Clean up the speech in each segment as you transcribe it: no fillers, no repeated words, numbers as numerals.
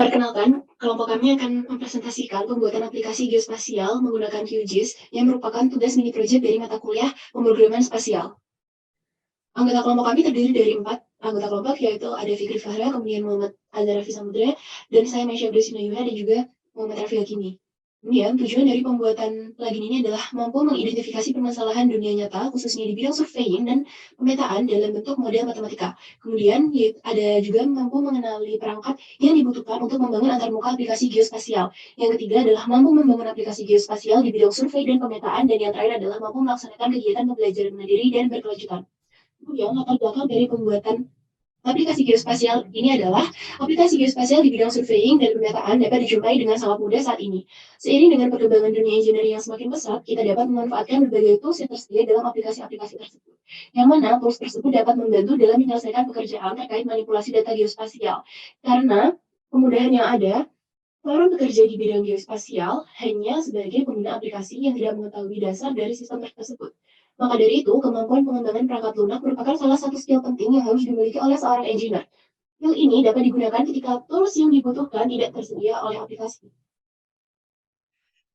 Perkenalkan, kelompok kami akan mempresentasikan pembuatan aplikasi geospasial menggunakan QGIS yang merupakan tugas mini project dari mata kuliah pemrograman spasial. Anggota kelompok kami terdiri dari 4 anggota kelompok, yaitu ada Fikri Fahra, kemudian Muhammad Azharafi Samudra, dan saya Mesya Yuha dan juga Muhammad Rafi Hakimi. Kemudian tujuan dari pembuatan plugin ini adalah mampu mengidentifikasi permasalahan dunia nyata, khususnya di bidang surveying dan pemetaan dalam bentuk model matematika. Kemudian ada juga mampu mengenali perangkat yang dibutuhkan untuk membangun antarmuka aplikasi geospasial. Yang ketiga adalah mampu membangun aplikasi geospasial di bidang survei dan pemetaan, dan yang terakhir adalah mampu melaksanakan kegiatan pembelajaran mandiri dan berkelanjutan. Kemudian latar belakang dari pembuatan aplikasi geospasial ini adalah aplikasi geospasial di bidang surveying dan pemetaan dapat dijumpai dengan sangat mudah saat ini. Seiring dengan perkembangan dunia engineering yang semakin pesat, kita dapat memanfaatkan berbagai tools yang tersedia dalam aplikasi-aplikasi tersebut. Yang mana tools tersebut dapat membantu dalam menyelesaikan pekerjaan terkait manipulasi data geospasial. Karena kemudahan yang ada, seorang bekerja di bidang geospasial hanya sebagai pengguna aplikasi yang tidak mengetahui dasar dari sistem tersebut. Maka dari itu, kemampuan pengembangan perangkat lunak merupakan salah satu skill penting yang harus dimiliki oleh seorang engineer. Skill ini dapat digunakan ketika tools yang dibutuhkan tidak tersedia oleh aplikasi.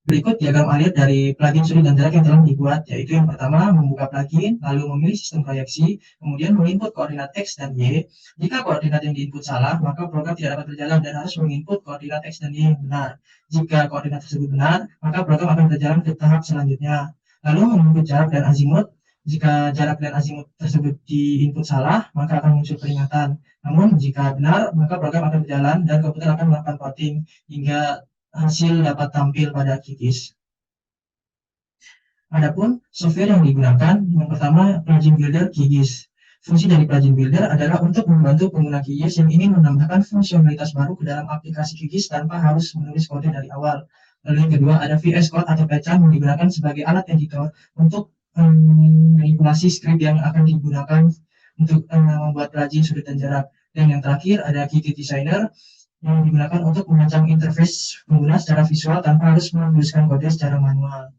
Berikut diagram alir dari plugin sudut dan jarak yang telah dibuat, yaitu yang pertama membuka plugin, lalu memilih sistem proyeksi, kemudian menginput koordinat X dan Y. Jika koordinat yang diinput salah, maka program tidak dapat berjalan dan harus menginput koordinat X dan Y yang benar. Jika koordinat tersebut benar, maka program akan berjalan ke tahap selanjutnya. Lalu menginput jarak dan azimut. Jika jarak dan azimut tersebut diinput salah, maka akan muncul peringatan. Namun jika benar, maka program akan berjalan dan komputer akan melakukan plotting hingga hasil dapat tampil pada QGIS. Adapun software yang digunakan, yang pertama plugin builder QGIS. Fungsi dari plugin builder adalah untuk membantu pengguna QGIS yang ingin menambahkan fungsionalitas baru ke dalam aplikasi QGIS tanpa harus menulis kode dari awal. Lalu yang kedua ada VS Code atau PyCharm yang digunakan sebagai alat editor untuk manipulasi script yang akan digunakan untuk membuat plugin sudut dan jarak. Dan yang terakhir ada Qt Designer yang digunakan untuk merancang interface pengguna secara visual tanpa harus menuliskan kode secara manual.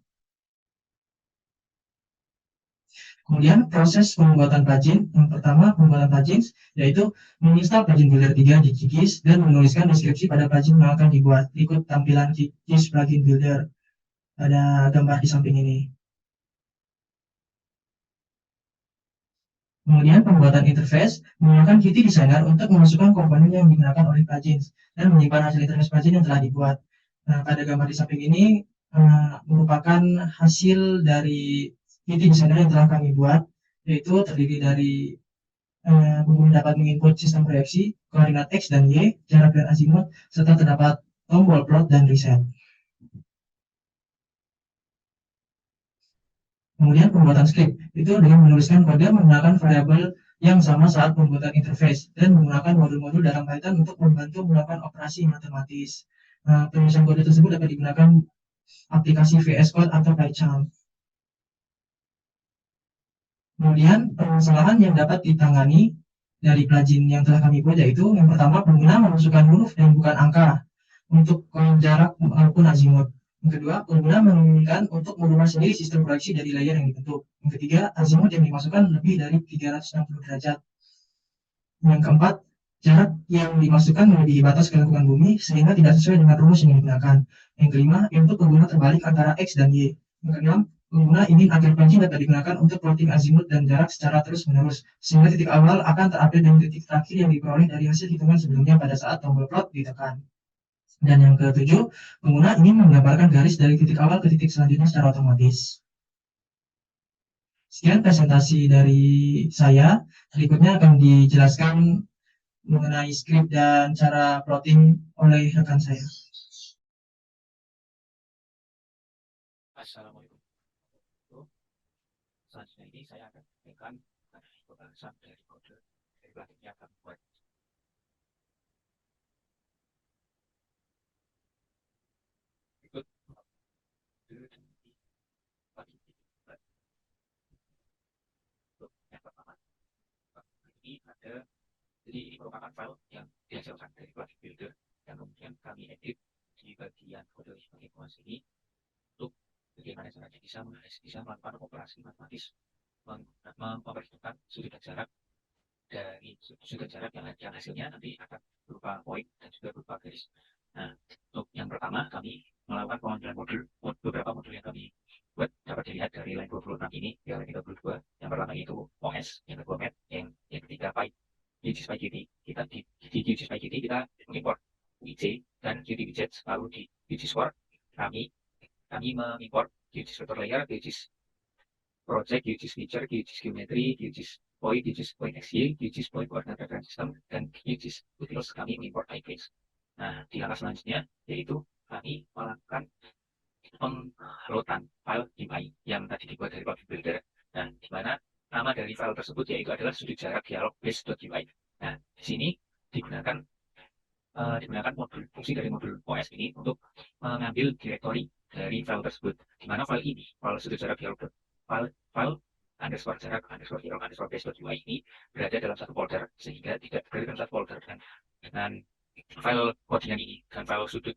Kemudian proses pembuatan plugin, yang pertama pembuatan plugin yaitu menginstal plugin builder 3 di QGIS dan menuliskan deskripsi pada plugin yang akan dibuat. Ikut tampilan QGIS plugin builder, ada gambar di samping ini. Kemudian pembuatan interface menggunakan Qt Designer untuk memasukkan komponen yang digunakan oleh plugin dan menyimpan hasil interface plugin yang telah dibuat. Nah, pada gambar di samping ini merupakan hasil dari Qt Designer yang telah kami buat, yaitu terdiri dari pengguna dapat menginput sistem proyeksi, koordinat X dan Y, jarak dan azimut, serta terdapat tombol plot dan reset. Kemudian pembuatan script itu dengan menuliskan kode menggunakan variabel yang sama saat pembuatan interface dan menggunakan modul-modul dalam Python untuk membantu melakukan operasi matematis. Penulisan kode tersebut dapat digunakan aplikasi VS Code atau PyCharm. Kemudian permasalahan yang dapat ditangani dari plugin yang telah kami buat yaitu yang pertama pengguna memasukkan huruf dan bukan angka untuk jarak maupun azimut. Yang kedua, pengguna menginginkan untuk merubah sendiri sistem proyeksi dari layer yang dibentuk. Yang ketiga, azimut yang dimasukkan lebih dari 360 derajat. Yang keempat, jarak yang dimasukkan melebihi batas kelengkungan bumi sehingga tidak sesuai dengan rumus yang digunakan. Yang kelima, input pengguna terbalik antara X dan Y. Yang keenam, pengguna ingin agar plugin dapat digunakan untuk plotting azimut dan jarak secara terus-menerus, sehingga titik awal akan terupdate dengan titik terakhir yang diperoleh dari hasil hitungan sebelumnya pada saat tombol plot ditekan. Dan yang ketujuh, pengguna ingin menggambarkan garis dari titik awal ke titik selanjutnya secara otomatis. Sekian presentasi dari saya. Berikutnya akan dijelaskan mengenai script dan cara plotting oleh rekan saya. Assalamualaikum. Selanjutnya ini saya akan memberikan pembahasan dari kode dari plugin yang kami buat. Berikut untuk yang pertama, ini ada, jadi ini merupakan file yang dihasilkan dari plugin builder yang kemudian kami edit di bagian kode bagian bawah sini untuk bagaimana caranya bisa melakukan operasi matematis memperhitungkan sudut dan jarak dari sudut jarak yang hasilnya nanti akan berupa poin dan juga berupa garis. Nah, untuk yang pertama kami melakukan pemanggilan beberapa modul yang kami buat dapat dilihat dari line 26 ini ke line 32. Yang pertama itu OS, yang kedua Map, yang ketiga Python. QGIS PyQt, kita di QGIS PyQt kita mengimport UIC dan Qt widgets, lalu di QGIS Core kami mengimport QGIS vector layer, QGIS project, QGIS feature, QGIS geometry, QGIS point XY, QGIS point coordinate reference system, dan QGIS utils kami mengimport iPages. Nah, di langkah selanjutnya yaitu kami melakukan pengloadan file GUI yang tadi dibuat dari Plugin Builder. Nah, di mana nama dari file tersebut yaitu adalah sudut jarak dialog base.ui. Nah, di sini digunakan fungsi dari modul OS ini untuk mengambil direktori dari file tersebut, di mana file ini, file sudut jarak dialog file underscore jarak underscore dialog underscore base.ui ini berada dalam satu folder, sehingga tidak berada dalam satu folder dengan file codingan ini, dengan file sudut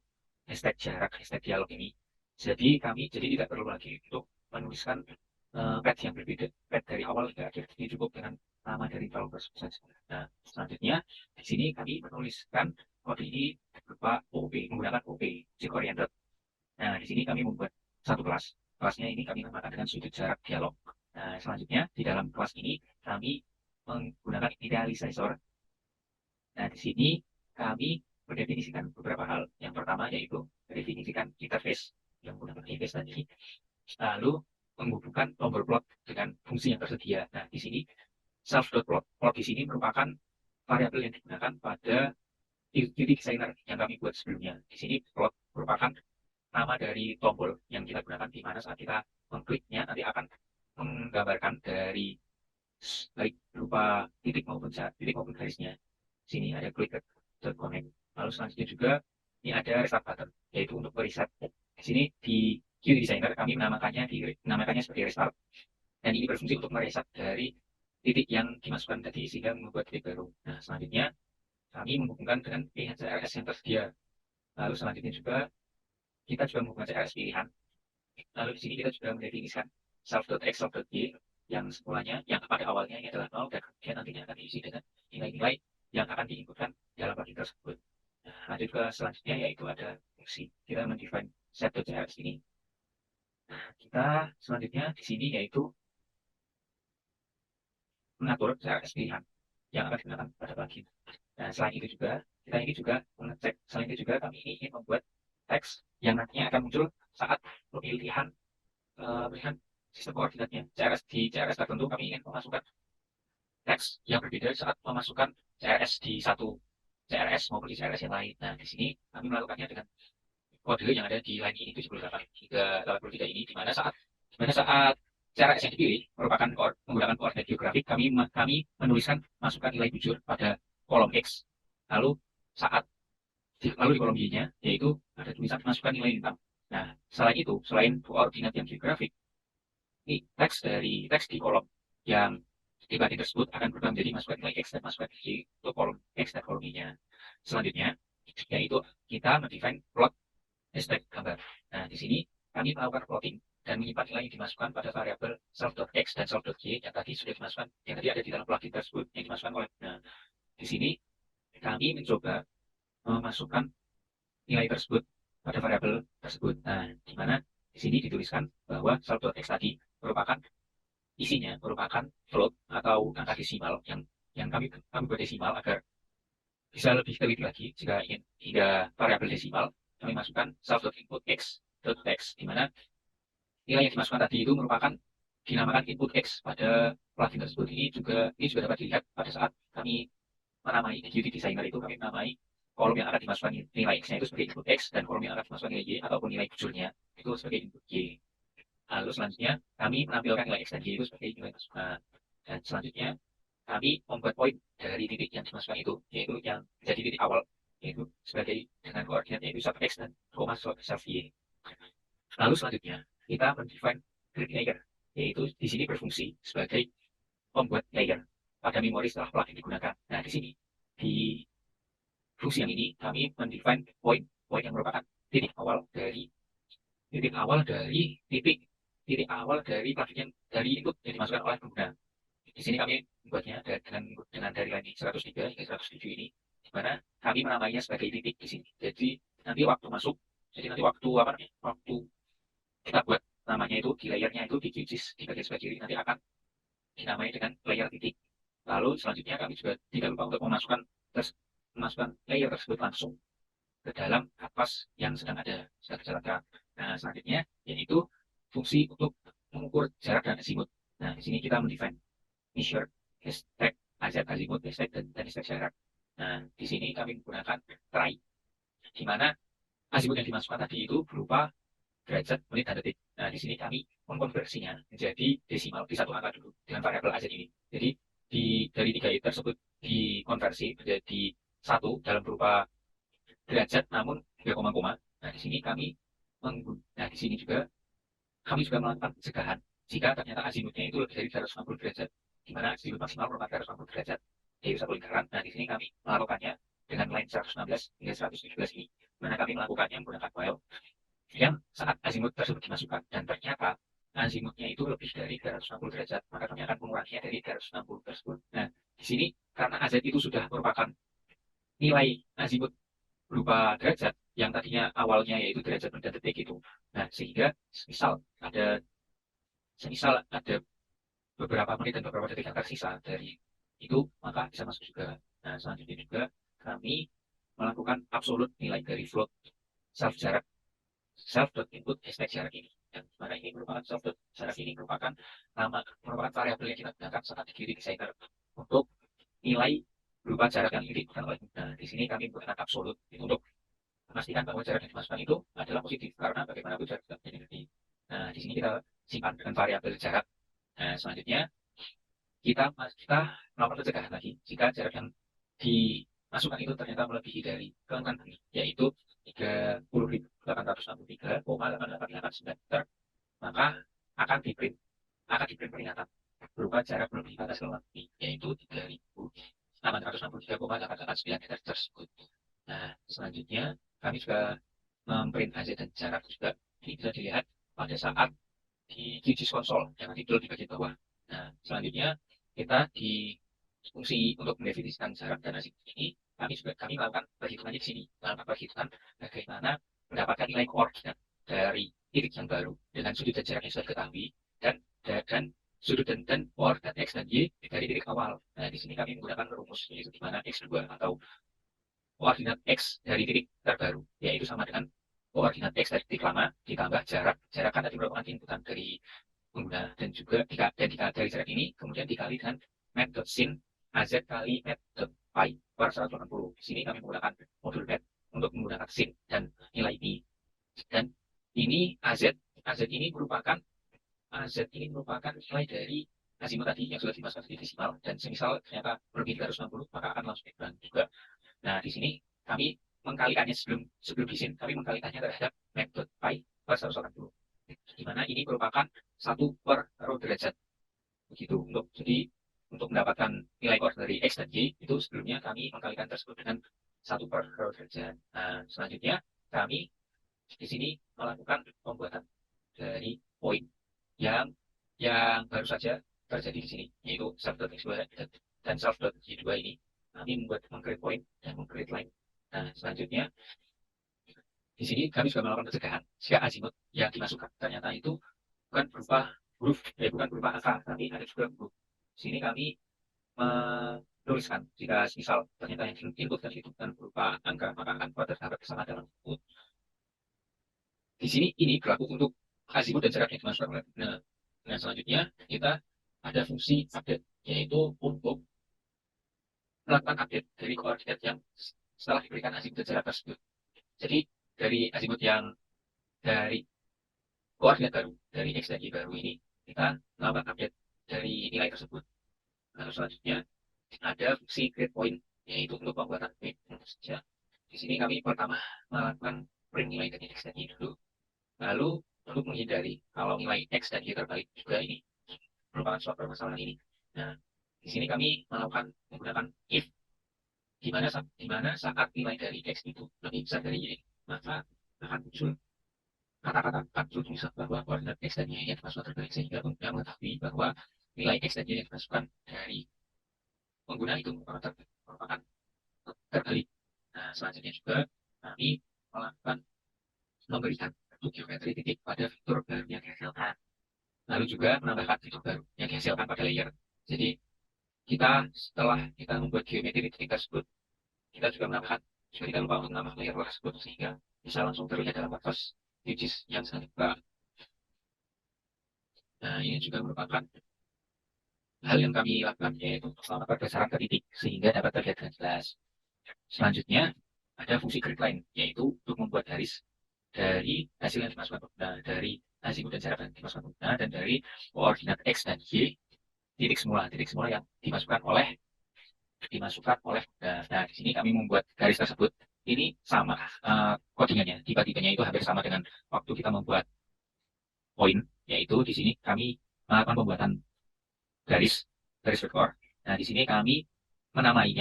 hashtag jarak hashtag dialog ini. Jadi tidak perlu lagi untuk menuliskan pad yang berbeda, pad dari awal hingga akhir. Ini cukup dengan nama dari file tersebut saja. Nah, selanjutnya di sini kami menuliskan kode ini berupa OOP, menggunakan OOP, object oriented. Nah, di sini kami membuat satu kelas. Kelasnya ini kami namakan dengan sudut jarak dialog. Nah, selanjutnya di dalam kelas ini kami menggunakan initializer. Nah, di sini kami mendefinisikan beberapa hal. Yang pertama yaitu mendefinisikan interface yang menggunakan interface tadi, lalu menghubungkan tombol plot dengan fungsi yang tersedia. Nah, di sini self.plot. Plot di sini merupakan variabel yang digunakan pada Qt Designer yang kami buat sebelumnya. Di sini plot merupakan nama dari tombol yang kita gunakan, di mana saat kita mengkliknya nanti akan menggambarkan dari baik berupa titik maupun garisnya. Di sini ada click.connect. Lalu selanjutnya juga ini ada restart button, yaitu untuk reset. Di sini di Qt Designer kami menamakannya sebagai restart, dan ini berfungsi untuk mereset dari titik yang dimasukkan tadi sehingga membuat titik baru. Nah, selanjutnya kami menghubungkan dengan pilihan CRS yang tersedia. Lalu selanjutnya juga kita juga menghubungkan CRS pilihan. Lalu di sini kita juga mendefinisikan self.x, self.y yang semulanya, yang pada awalnya ini adalah 0, dan kemudian nantinya akan diisi dengan nilai-nilai yang akan diinputkan dalam plugin tersebut. Nah, lanjut ke selanjutnya yaitu ada fungsi. Kita mendefine set.crs ini. Nah, kita selanjutnya di sini yaitu mengatur CRS pilihan yang akan digunakan pada plugin. Nah, selain itu juga kita ini juga mengecek. Selain itu juga kami ini ingin membuat teks yang nantinya akan muncul saat pemilihan sistem koordinatnya. Di CRS tertentu kami ingin memasukkan teks yang berbeda saat memasukkan CRS di satu CRS maupun di CRS yang lain. Nah, di sini kami melakukannya dengan kode yang ada di line ini 78 hingga 83 ini, di mana saat CRS yang dipilih menggunakan koordinat geografik, kami menuliskan masukkan nilai bujur pada kolom X. Lalu di kolom Y-nya yaitu ada tulisan masukkan nilai lintang. Nah, selain koordinat yang geografik, ini teks di kolom yang di plugin tersebut akan berubah menjadi masukkan nilai X dan masukkan Y untuk kolom X dan kolom Y-nya. Selanjutnya yaitu kita mendefine plot hashtag gambar. Nah, di sini kami melakukan plotting dan menyimpan nilai yang dimasukkan pada variabel self.x dan self.y yang tadi sudah dimasukkan, yang tadi ada di dalam plugin tersebut yang dimasukkan oleh. Nah, di sini kami mencoba memasukkan nilai tersebut pada variabel tersebut. Nah, di mana di sini dituliskan bahwa self.x tadi isinya merupakan float atau angka desimal yang kami buat desimal agar bisa lebih teliti lagi jika ingin hingga variabel desimal. Kami masukkan self.input x.text, di mana nilai yang dimasukkan tadi itu dinamakan input x pada plugin tersebut. Ini juga dapat dilihat pada saat kami menamai di Qt Designer itu, kami menamai kolom yang akan dimasukkan nilai x-nya itu sebagai input x, dan kolom yang akan dimasukkan nilai y ataupun nilai bujurnya itu sebagai input y. Lalu selanjutnya kami menampilkan nilai x dan y itu sebagai nilai masukan. Dan selanjutnya kami membuat poin dari titik yang dimasukkan itu, yaitu yang menjadi titik awal, yaitu sebagai dengan koordinat yaitu sub x dan koma sub y. Lalu selanjutnya kita mendefine grid layer, yaitu di sini berfungsi sebagai pembuat layer pada memori setelah plugin digunakan. Nah, di sini di fungsi yang ini kami mendefine poin yang merupakan titik awal dari titik awal dari plugin dari input yang dimasukkan oleh pengguna. Di sini kami membuatnya dengan dari line 103 hingga 107 ini. Di di mana kami menamainya sebagai titik di sini. Jadi nanti waktu masuk, waktu kita buat namanya itu di layernya itu di QGIS di bagian sebelah kiri nanti akan dinamai dengan layer titik. Lalu selanjutnya kami juga tidak lupa untuk memasukkan layer tersebut langsung ke dalam atlas yang sedang dijalankan. Nah, selanjutnya yaitu fungsi untuk mengukur jarak dan azimut. Nah, di sini kita mendefine measure, hashtag, azimut, hashtag, dan hashtag jarak. Nah, di sini kami menggunakan try, di mana azimut yang dimasukkan tadi itu berupa derajat, menit, dan detik. Nah, di sini kami mengkonversinya menjadi desimal di satu angka dulu dengan variabel AZ ini. Jadi dari 3 it tersebut dikonversi menjadi 1 dalam berupa derajat, namun 3 koma. Nah, di sini di sini juga kami juga melakukan pencegahan jika ternyata azimutnya itu lebih dari 360 derajat, di mana azimut maksimal merupakan 360 derajat dari satu lingkaran. Nah, di sini kami melakukannya dengan line 116 hingga 117 ini, mana kami melakukannya menggunakan while yang saat azimut tersebut dimasukkan dan ternyata azimutnya itu lebih dari 360 derajat, maka kami akan menguranginya dari 360 tersebut. Nah, di sini karena AZ itu sudah merupakan nilai azimut berupa derajat yang tadinya awalnya yaitu derajat per detik itu. Nah, sehingga semisal ada beberapa menit dan beberapa detik yang tersisa dari itu, maka bisa masuk juga. Nah, selanjutnya juga kami melakukan absolute nilai dari float self.input hashtag jarak ini. Dan mana ini merupakan jarak ini merupakan variabel yang kita gunakan saat di kiri designer untuk nilai berupa jarak yang dibutuhkan oleh. Nah, di sini kami menggunakan absolut untuk memastikan bahwa jarak yang dimasukkan itu adalah positif, karena bagaimanapun jarak tidak menjadi negatif. Nah, di sini kita simpan dengan variabel jarak. Nah, selanjutnya kita melakukan pencegahan lagi jika jarak yang dimasukkan itu ternyata melebihi dari keanggotaan ini, yaitu 30.863,8889 meter, maka akan diprint peringatan berupa jarak melebihi batas keluar ini, yaitu 3.863,889 meter tersebut. Nah, selanjutnya kami juga memprint AZ dan jarak juga. Ini bisa dilihat pada saat di QGIS konsol yang tidur di bagian bawah. Nah, selanjutnya kita di fungsi untuk mendefinisikan jarak dan azimut ini, kami melakukan perhitungannya di sini. Melakukan perhitungan bagaimana mendapatkan nilai koordinat dari titik yang baru dengan sudut dan jarak yang sudah diketahui, dan sudut dan koordinat X dan Y dari titik awal. Nah, di sini kami menggunakan rumus, yaitu di mana X2 atau koordinat X dari titik terbaru, yaitu sama dengan koordinat X dari titik lama ditambah jarak kan tadi merupakan inputan dari pengguna, dan juga dari jarak ini kemudian dikali dengan math.sin AZ kali math.pi per 180. Di sini kami menggunakan modul math untuk menggunakan sin dan nilai pi. Dan ini AZ ini merupakan nilai dari azimut tadi yang sudah dimasukkan di desimal, dan semisal ternyata lebih 360 maka akan langsung dikurangi juga. Nah, di sini kami mengkalikannya sebelum disin, kami mengkalikannya terhadap math.pi per 180, di mana ini merupakan 1 per row derajat. Begitu. Untuk mendapatkan nilai koordinat dari X dan Y, itu sebelumnya kami mengkalikan tersebut dengan 1 per row derajat. Nah, selanjutnya kami di sini melakukan pembuatan dari poin yang baru saja terjadi di sini, yaitu self.x2 dan self.y2 ini. Kami meng-create point dan meng-create line. Nah, selanjutnya di sini kami juga melakukan pencegahan jika azimut yang dimasukkan ternyata itu bukan berupa huruf, bukan berupa angka, tapi ada juga huruf. Di sini kami menuliskan jika misal ternyata yang input dan itu bukan berupa angka, maka akan terdapat kesalahan dalam input. Di sini ini berlaku untuk azimut dan jarak yang dimasukkan oleh pengguna. Nah, selanjutnya kita ada fungsi update, yaitu untuk melakukan update dari koordinat yang setelah diberikan azimut dan jarak tersebut. Jadi dari azimut yang dari koordinat baru dari X dan Y baru ini, kita melakukan update dari nilai tersebut. Lalu selanjutnya ada fungsi create point, yaitu untuk pembuatan point. Di sini kami pertama melakukan print nilai dari X dan Y dulu. Lalu untuk menghindari kalau nilai X dan Y terbalik juga ini merupakan suatu permasalahan ini. Nah, di sini kami menggunakan if, di mana saat nilai dari X itu lebih besar dari Y, maka akan muncul kata-kata tulisan bahwa koordinat X dan Y yang dimasukkan terbalik, sehingga pengguna mengetahui bahwa nilai X dan Y yang dimasukkan dari pengguna itu merupakan terbalik. Nah, selanjutnya juga kami melakukan memberikan bentuk geometri titik pada fitur baru yang dihasilkan. Lalu juga menambahkan fitur baru yang dihasilkan pada layer. Jadi kita setelah kita membuat geometri titik tersebut, kita juga menambahkan, juga tidak lupa untuk menambah layer tersebut sehingga bisa langsung terlihat dalam kanvas QGIS yang sedang dibuka. Nah, ini juga merupakan hal yang kami lakukan, yaitu untuk melakukan pergeseran ke titik sehingga dapat terlihat dengan jelas. Selanjutnya ada fungsi grid line, yaitu untuk membuat garis dari hasil yang dimasukkan pengguna, dari azimut dan jarak yang dimasukkan pengguna, dan dari koordinat X dan Y titik semula yang dimasukkan oleh nah, di sini kami membuat garis tersebut ini sama codingannya, tipe-tipenya itu hampir sama dengan waktu kita membuat poin, yaitu di sini kami melakukan pembuatan garis vektor. Nah, di sini kami menamai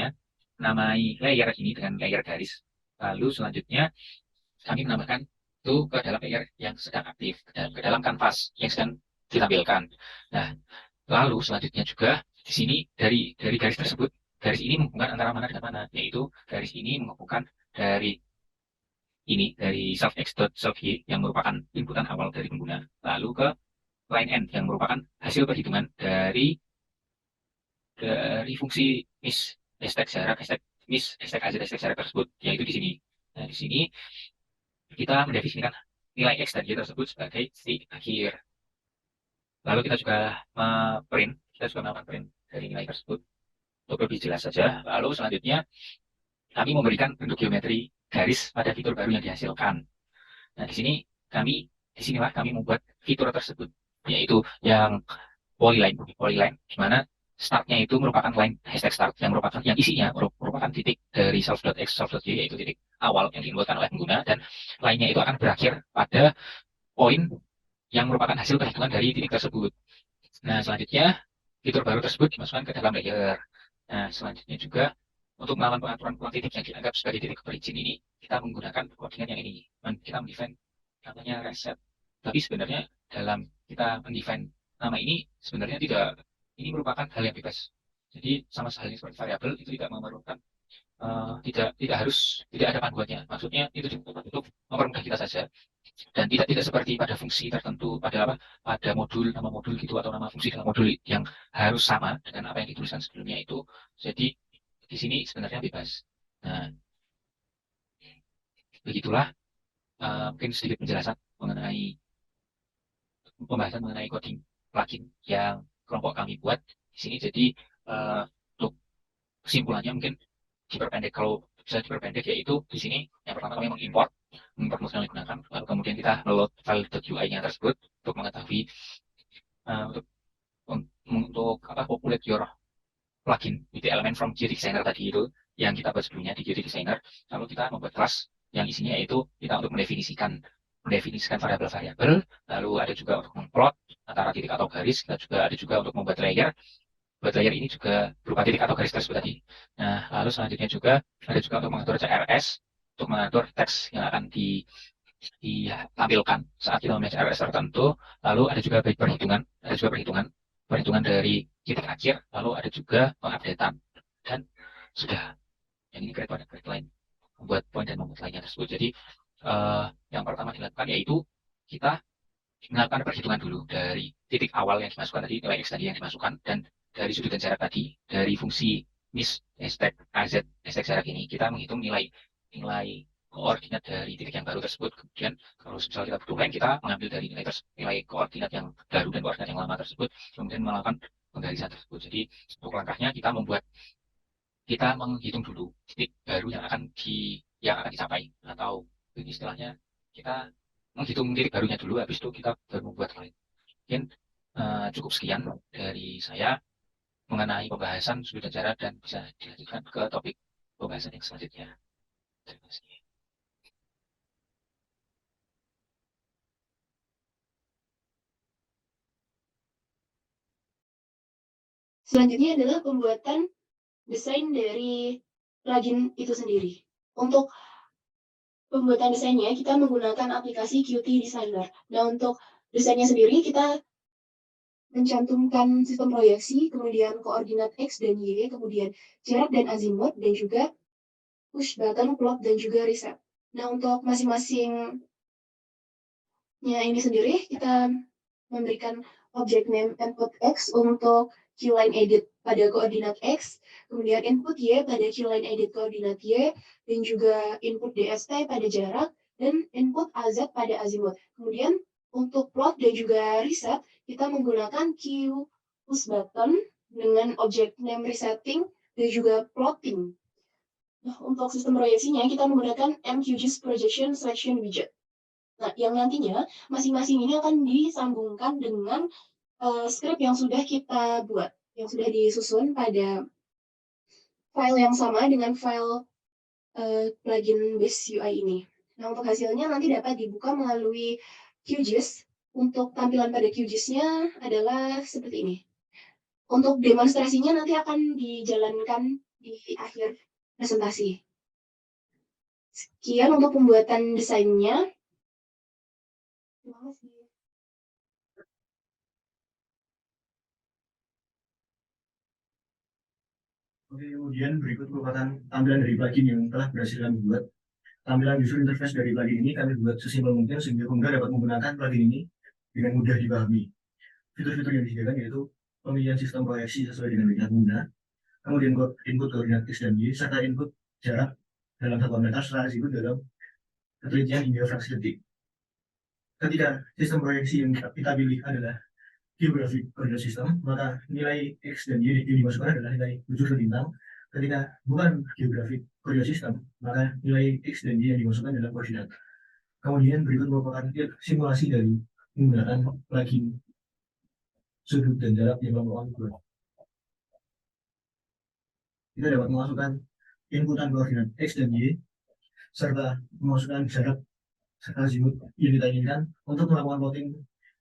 layer ini dengan layer garis. Lalu selanjutnya kami menambahkan itu ke dalam layer yang sedang aktif, ke dalam kanvas yang sedang ditampilkan. Nah, lalu selanjutnya juga di sini dari garis tersebut, garis ini menghubungkan antara mana dengan mana, yaitu garis ini menghubungkan dari self x dot self y yang merupakan inputan awal dari pengguna, lalu ke line end yang merupakan hasil perhitungan dari fungsi miss hashtag jarak hashtag miss hashtag az hashtag jarak tersebut, yaitu di sini. Nah, di sini kita mendefinisikan nilai x dan y tersebut sebagai titik akhir. Lalu kita juga melakukan print dari nilai tersebut untuk lebih jelas saja. Lalu selanjutnya kami memberikan bentuk geometri garis pada fitur baru yang dihasilkan. Nah, disinilah kami membuat fitur tersebut, yaitu yang polyline, di mana startnya itu merupakan line hashtag start yang isinya merupakan titik dari self.x, self.y, yaitu titik awal yang diinputkan oleh pengguna, dan lainnya itu akan berakhir pada poin yang merupakan hasil perhitungan dari titik tersebut. Nah, selanjutnya fitur baru tersebut dimasukkan ke dalam layer. Nah, selanjutnya juga untuk melakukan pengaturan titik yang dianggap sebagai titik origin ini, kita menggunakan koordinat yang ini. Kita mendefine namanya reset. Tapi sebenarnya dalam kita mendefine nama ini, sebenarnya ini merupakan hal yang bebas. Jadi sama halnya seperti variabel, itu tidak memerlukan, tidak ada panduannya. Maksudnya itu cukup untuk mempermudah kita saja. Dan tidak seperti pada fungsi tertentu, pada modul, nama modul gitu, atau nama fungsi dalam modul yang harus sama dengan apa yang dituliskan sebelumnya itu. Jadi di sini sebenarnya bebas. Nah, begitulah mungkin sedikit penjelasan pembahasan mengenai coding plugin yang kelompok kami buat di sini. Jadi untuk kesimpulannya mungkin diperpendek, kalau bisa diperpendek, yaitu di sini yang pertama kami mengimport modul yang digunakan, lalu kemudian kita load file .ui-nya tersebut untuk mengetahui untuk populate your plugin with the element from GeoDesigner tadi itu yang kita buat sebelumnya di GeoDesigner. Lalu kita membuat kelas yang isinya yaitu kita untuk mendefinisikan variabel-variabel, lalu ada juga untuk mengplot antara titik atau garis, kita juga ada juga untuk membuat layer. Buat layer ini juga berupa titik atau garis tersebut tadi. Nah, lalu selanjutnya juga ada juga untuk mengatur CRS, untuk mengatur teks yang akan ditampilkan saat kita memilih CRS tertentu. Lalu ada juga perhitungan dari titik akhir, lalu ada juga pengupdatean, dan sudah. Yang ini grade line, membuat poin dan membuat lainnya tersebut. Jadi yang pertama dilakukan yaitu kita melakukan perhitungan dulu dari titik awal yang dimasukkan tadi, nilai X tadi yang dimasukkan, dan dari sudut dan jarak tadi, dari fungsi miss hashtag az hashtag jarak ini, kita menghitung nilai koordinat dari titik yang baru tersebut. Kemudian kalau misalnya kita butuh lain, kita mengambil dari nilai koordinat yang baru dan koordinat yang lama tersebut, kemudian melakukan penggarisan tersebut. Jadi untuk langkahnya kita menghitung dulu titik baru yang akan dicapai, atau ini istilahnya kita menghitung titik barunya dulu, habis itu kita baru membuat lain. Mungkin cukup sekian dari saya mengenai pembahasan sudut dan jarak, dan bisa dilanjutkan ke topik pembahasan yang selanjutnya. Terima kasih. Selanjutnya adalah pembuatan desain dari plugin itu sendiri. Untuk pembuatan desainnya, kita menggunakan aplikasi Qt Designer. Nah, untuk desainnya sendiri, kita mencantumkan sistem proyeksi, kemudian koordinat X dan Y, kemudian jarak dan azimut, dan juga push button, plot, dan juga reset. Nah, untuk masing-masingnya ini sendiri, kita memberikan objek name input X untuk Qline edit pada koordinat X, kemudian input Y pada Qline edit koordinat Y, dan juga input DST pada jarak, dan input AZ pada azimut. Kemudian untuk plot dan juga reset, kita menggunakan Q push button dengan objek name resetting dan juga plotting. Nah, untuk sistem proyeksinya, kita menggunakan MQGIS Projection Selection Widget. Nah, yang nantinya masing-masing ini akan disambungkan dengan script yang sudah kita buat, yang sudah disusun pada file yang sama dengan file plugin base UI ini. Nah, untuk hasilnya nanti dapat dibuka melalui QGIS. Untuk tampilan pada QGIS-nya adalah seperti ini. Untuk demonstrasinya nanti akan dijalankan di akhir presentasi. Sekian untuk pembuatan desainnya. Terima kasih. Oke, kemudian berikut merupakan tampilan dari plugin yang telah berhasil kami buat. Tampilan user interface dari plugin ini kami buat sesimpel mungkin sehingga pengguna dapat menggunakan plugin ini dengan mudah dipahami. Fitur-fitur yang disediakan yaitu pemilihan sistem proyeksi sesuai dengan pilihan pengguna, kemudian input koordinat X dan Y, serta input jarak dalam satuan meter serta azimut dalam ketelitian hingga fraksi detik. Ketika sistem proyeksi yang kita pilih adalah geographic coordinate system, maka nilai X dan Y yang dimasukkan adalah nilai lujur lintang. Ketika bukan geographic coordinate system, maka nilai X dan Y yang dimasukkan adalah koordinat. Kemudian berikut merupakan simulasi dari menggunakan plugin sudut dan jarak yang kami buat. Kita dapat memasukkan inputan koordinat X dan Y, serta memasukkan jarak serta azimut yang kita inginkan untuk melakukan plotting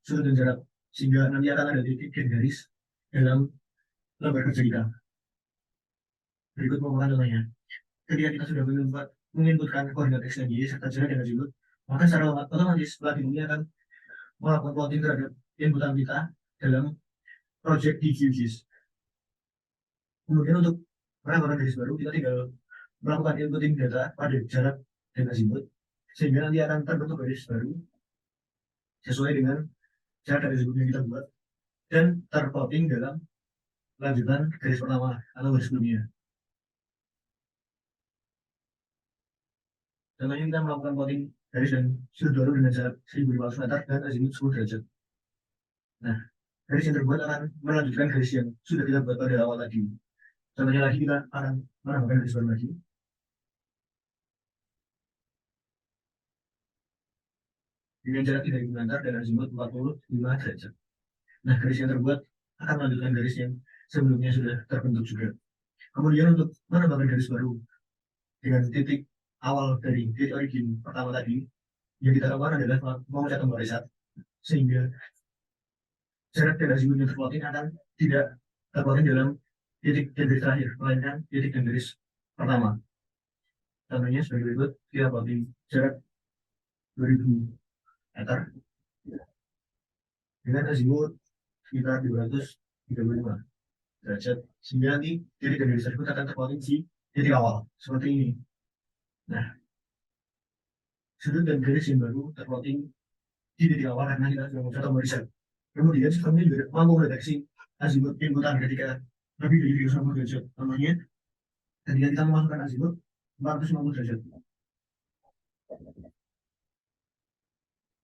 sudut dan jarak, sehingga nanti akan ada titik dan garis dalam lembar kerja kita. Berikut merupakan contohnya. Ketika kita sudah menginputkan koordinat X dan Y serta jarak dan azimut, maka secara otomatis plugin ini akan melakukan plotting terhadap inputan kita dalam project di QGIS. Kemudian untuk penambahan garis baru, kita tinggal melakukan inputting data pada jarak dan azimut, sehingga nanti akan terbentuk garis baru sesuai dengan jarak dan azimut yang kita buat dan terplotting dalam lanjutan garis pertama atau garis sebelumnya. Contohnya kita melakukan plotting garis dan sudut baru dengan jarak 1500 meter dan azimut 10 derajat. Nah, garis yang terbuat akan melanjutkan garis yang sudah kita buat pada awal tadi. Contohnya lagi kita akan menambahkan garis baru lagi. Dengan jarak 3.000 meter dan azimut 45 derajat. Nah, garis yang terbuat akan melanjutkan garis yang sebelumnya sudah terbentuk juga. Kemudian untuk menambahkan garis baru dengan titik awal dari titik origin pertama tadi, yang kita lakukan adalah memencet tombol reset, sehingga jarak dan azimut yang terplotting akan tidak terplotting dalam titik dan garis terakhir, melainkan titik dan garis pertama. Contohnya sebagai berikut, kita plotting jarak 2000 meter dengan azimut sekitar 235 derajat, sehingga nanti titik dan garis tersebut akan terplotting di titik awal seperti ini. Nah, sudut dan garis yang baru terplotting di titik awal karena kita sudah memencet tombol reset. Kemudian sistemnya juga mampu mendeteksi azimut inputan ketika lebih dari 350 derajat. Contohnya, ketika kita memasukkan azimut 450 derajat,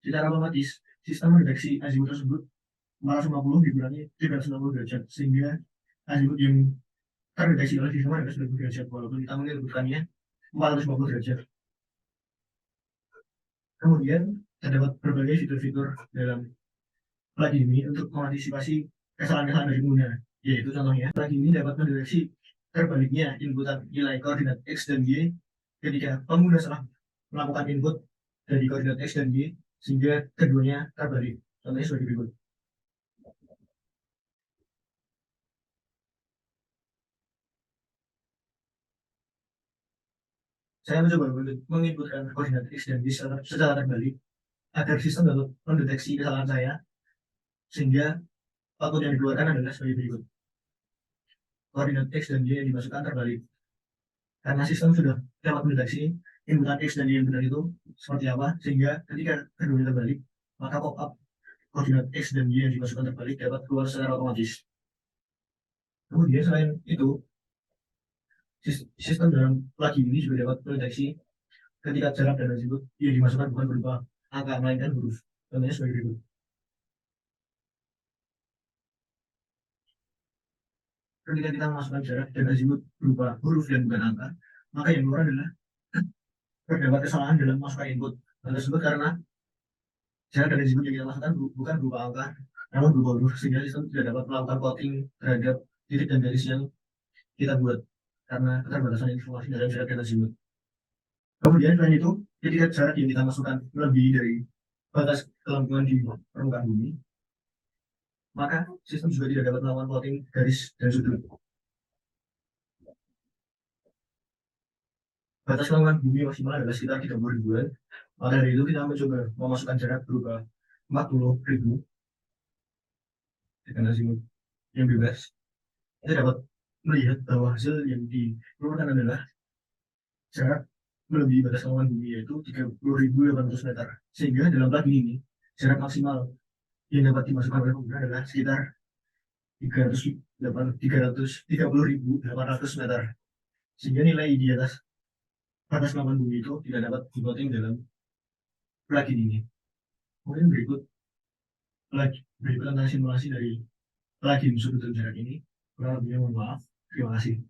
secara otomatis sistem mendeteksi azimut tersebut 450 dikurangi 360 derajat, sehingga azimut yang terdeteksi oleh sistem adalah 90 derajat walaupun kita menginputkannya 450 derajat. Kemudian terdapat berbagai fitur-fitur dalam plugin ini untuk mengantisipasi kesalahan-kesalahan dari pengguna, yaitu contohnya plugin ini dapat mendeteksi terbaliknya inputan nilai koordinat X dan Y ketika pengguna salah melakukan input dari koordinat X dan Y, sehingga keduanya terbalik. Contohnya sebagai berikut. Saya mencoba menginputkan koordinat X dan Y secara terbalik agar sistem dapat mendeteksi kesalahan saya, sehingga output yang dikeluarkan adalah sebagai berikut. Koordinat X dan Y yang dimasukkan terbalik. karena sistem sudah dapat mendeteksi inputan X dan Y yang benar itu seperti apa, sehingga ketika keduanya terbalik, maka pop-up koordinat X dan Y yang dimasukkan terbalik dapat keluar secara otomatis. Kemudian selain itu, sistem dalam plugin ini juga dapat mendeteksi ketika jarak dan azimut yang dimasukkan bukan berupa angka melainkan huruf. Contohnya sebagai berikut. Ketika kita memasukkan jarak dan azimut berupa huruf dan bukan angka, maka yang keluar adalah terdapat kesalahan dalam masukkan input. Hal tersebut karena jarak dan azimut yang kita masukkan bukan berupa angka, namun berupa huruf, sehingga sistem tidak dapat melakukan plotting terhadap titik dan garis yang kita buat karena keterbatasan informasi dalam jarak dan azimut. Kemudian selain itu, ketika jarak yang kita masukkan lebih dari batas kelengkungan di permukaan bumi, maka sistem juga tidak dapat melakukan plotting garis dan sudut. Batas kelengkungan bumi maksimal adalah sekitar 30 ribuan. Maka dari itu kita mencoba memasukkan jarak berupa 40 ribu dengan azimut yang bebas. Kita dapat melihat bahwa hasil yang dikeluarkan adalah jarak melebihi batas kelengkungan bumi, yaitu 30.800 meter. Sehingga dalam plugin ini jarak maksimal yang dapat dimasukkan oleh pengguna adalah sekitar 330.800 meter. Sehingga nilai di atas batas kelengkungan bumi itu tidak dapat diplotting dalam plugin ini. Kemudian berikut tentang simulasi dari plugin sudut dan jarak ini. Kurang lebihnya mohon maaf. Terima kasih.